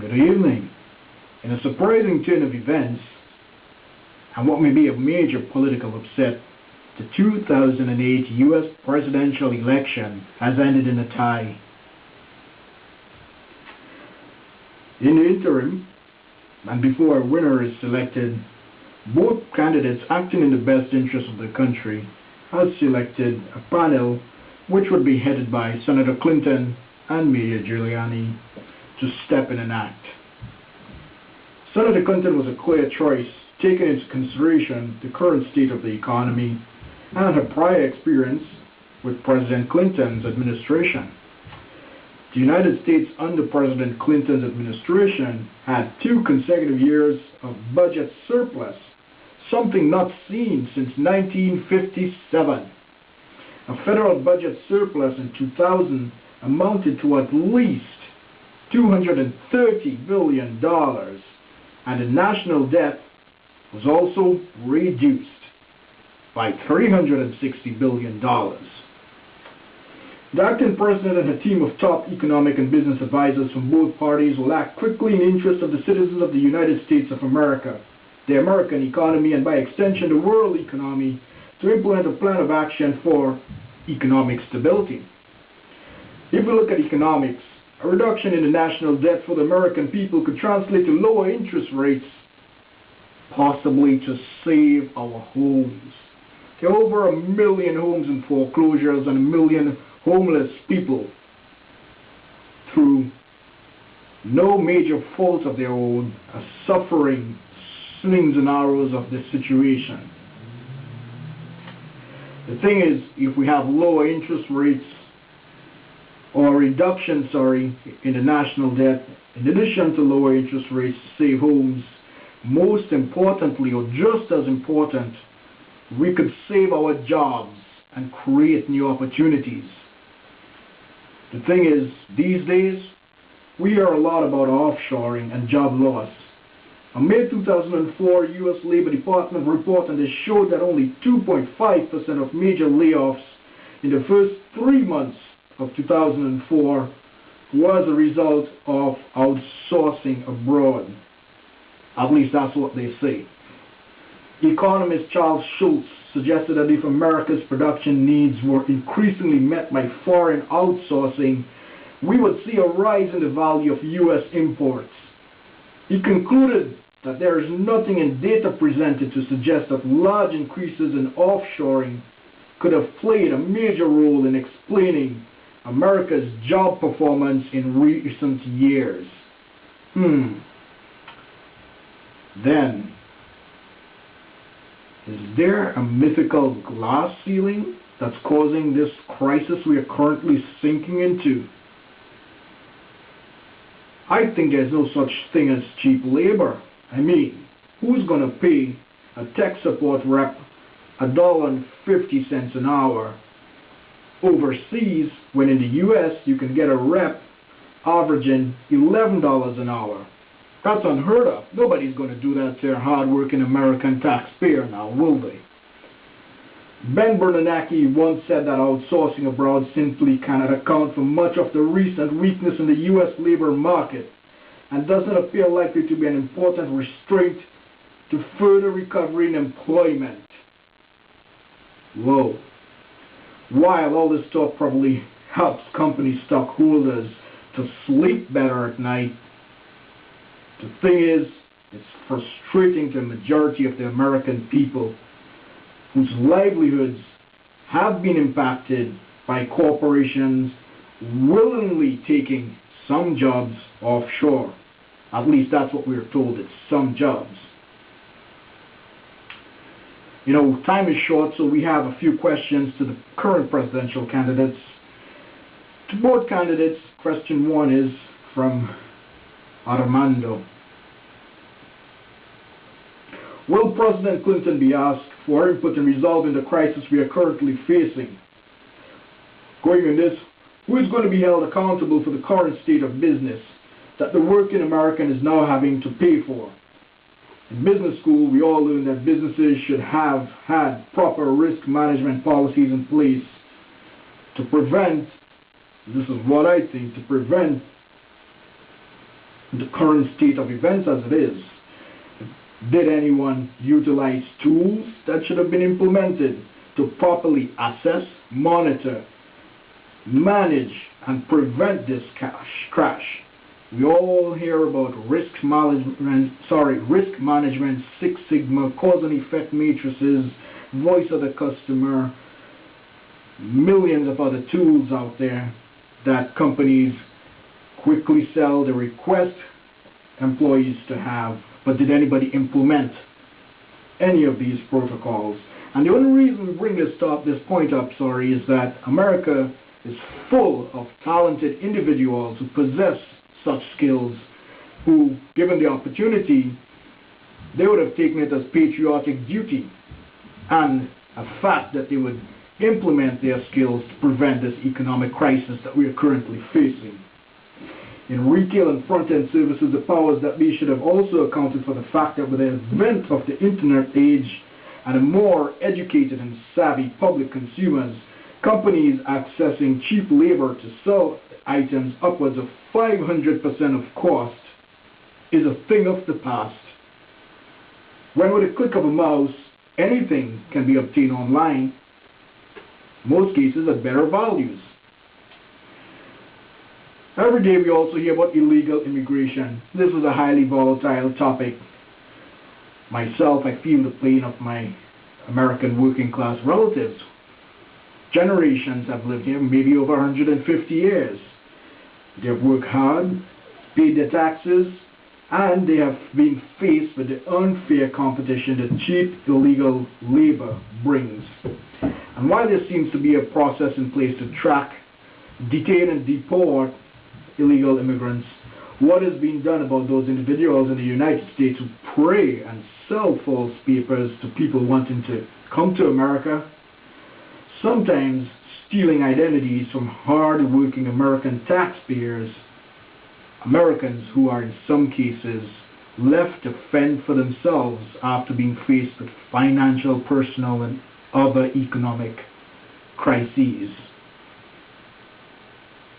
Good evening. In a surprising turn of events, and what may be a major political upset, the 2008 U.S. presidential election has ended in a tie. In the interim, and before a winner is selected, both candidates acting in the best interest of the country have selected a panel which would be headed by Senator Clinton and Mayor Giuliani to step in and act. Senator Clinton was a clear choice, taking into consideration the current state of the economy and her prior experience with President Clinton's administration. The United States under President Clinton's administration had 2 consecutive years of budget surplus, something not seen since 1957. A federal budget surplus in 2000 amounted to at least $230 billion, and the national debt was also reduced by $360 billion. The acting president and a team of top economic and business advisors from both parties will act quickly in the interest of the citizens of the United States of America, the American economy, and by extension the world economy, to implement a plan of action for economic stability. If we look at economics, a reduction in the national debt for the American people could translate to lower interest rates, possibly to save our homes. There are over 1 million homes in foreclosures and 1 million homeless people through no major fault of their own are suffering slings and arrows of this situation. The thing is, if we have lower interest rates or reduction, in the national debt, in addition to lower interest rates to save homes, most importantly, or just as important, we could save our jobs and create new opportunities. The thing is, these days, we hear a lot about offshoring and job loss. A May 2004 U.S. Labor Department report on this showed that only 2.5% of major layoffs in the first 3 months of 2004 was a result of outsourcing abroad. At least that's what they say. Economist Charles Schultz suggested that if America's production needs were increasingly met by foreign outsourcing, we would see a rise in the value of U.S. imports. He concluded that there is nothing in data presented to suggest that large increases in offshoring could have played a major role in explaining America's job performance in recent years. Then, is there a mythical glass ceiling that's causing this crisis we are currently sinking into? I think there's no such thing as cheap labor. I mean, who's going to pay a tech support rep $1.50 an hour overseas when in the U.S. you can get a rep averaging $11 an hour? That's unheard of. Nobody's going to do that to a hard-working American taxpayer now, will they? Ben Bernanke once said that outsourcing abroad simply cannot account for much of the recent weakness in the U.S. labor market and does not appear likely to be an important restraint to further recovery in employment. Whoa. While all this talk probably helps company stockholders to sleep better at night, the thing is, it's frustrating to the majority of the American people whose livelihoods have been impacted by corporations willingly taking some jobs offshore. At least that's what we're told, it's some jobs. You know, time is short, so we have a few questions to the current presidential candidates. To both candidates, question 1 is from Armando. Will President Clinton be asked for input in resolving the crisis we are currently facing? Going on this, who is going to be held accountable for the current state of business that the working American is now having to pay for? In business school, we all learned that businesses should have had proper risk management policies in place to prevent, this is what I think, to prevent the current state of events as it is, did anyone utilize tools that should have been implemented to properly assess, monitor, manage, and prevent this crash? We all hear about risk management, Six Sigma, cause and effect matrices, voice of the customer, millions of other tools out there that companies quickly sell, they request employees to have. But did anybody implement any of these protocols? And the only reason we bring this point up, is that America is full of talented individuals who possess such skills, who, given the opportunity, they would have taken it as patriotic duty and a fact that they would implement their skills to prevent this economic crisis that we are currently facing. In retail and front-end services, the powers that be should have also accounted for the fact that with the advent of the internet age and a more educated and savvy public consumers, companies accessing cheap labor to sell items upwards of 500% of cost is a thing of the past. When with a click of a mouse, anything can be obtained online, most cases at better values. Every day we also hear about illegal immigration. This is a highly volatile topic. Myself, I feel the pain of my American working class relatives. Generations have lived here, maybe over 150 years. They've worked hard, paid their taxes, and they have been faced with the unfair competition that cheap illegal labor brings. And while there seems to be a process in place to track, detain, and deport illegal immigrants, what is being done about those individuals in the United States who prey and sell false papers to people wanting to come to America, sometimes stealing identities from hard-working American taxpayers, Americans who are in some cases left to fend for themselves after being faced with financial, personal, and other economic crises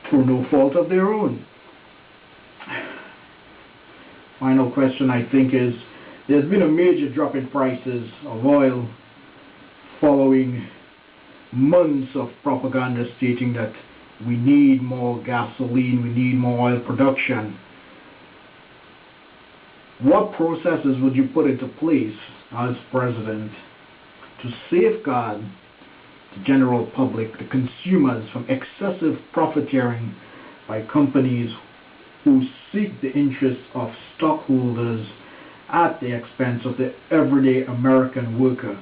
through no fault of their own. Final question, I think, is there's been a major drop in prices of oil following months of propaganda stating that we need more gasoline, we need more oil production. What processes would you put into place as president to safeguard the general public, the consumers, from excessive profiteering by companies who seek the interests of stockholders at the expense of the everyday American worker,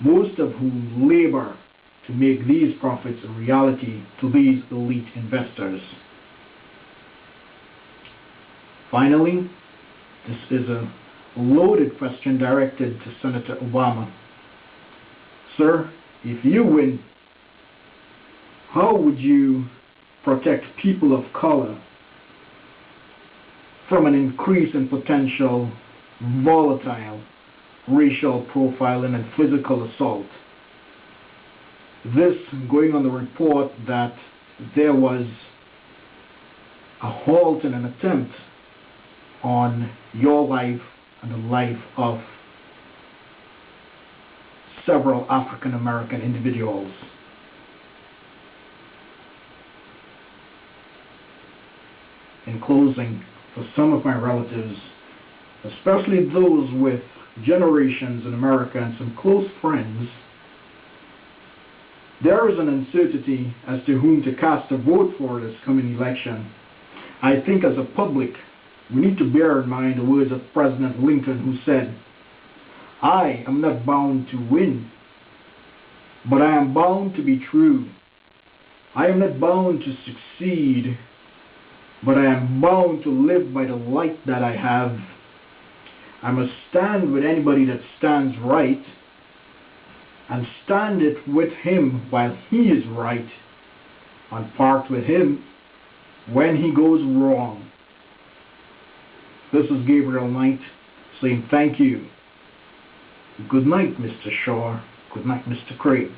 most of whom labor to make these profits a reality to these elite investors? Finally, this is a loaded question directed to Senator Obama. Sir, if you win, how would you protect people of color from an increase in potential volatile racial profiling and physical assault? This going on the report that there was a halt and an attempt on your life and the life of several African American individuals. In closing, for some of my relatives, especially those with generations in America and some close friends, there is an uncertainty as to whom to cast a vote for this coming election. I think as a public, we need to bear in mind the words of President Lincoln, who said, "I am not bound to win, but I am bound to be true. I am not bound to succeed, but I am bound to live by the light that I have. I must stand with anybody that stands right, and stand it with him while he is right, and part with him when he goes wrong." This is Gabriel Knight saying thank you. Good night, Mr. Shaw. Good night, Mr. Craig.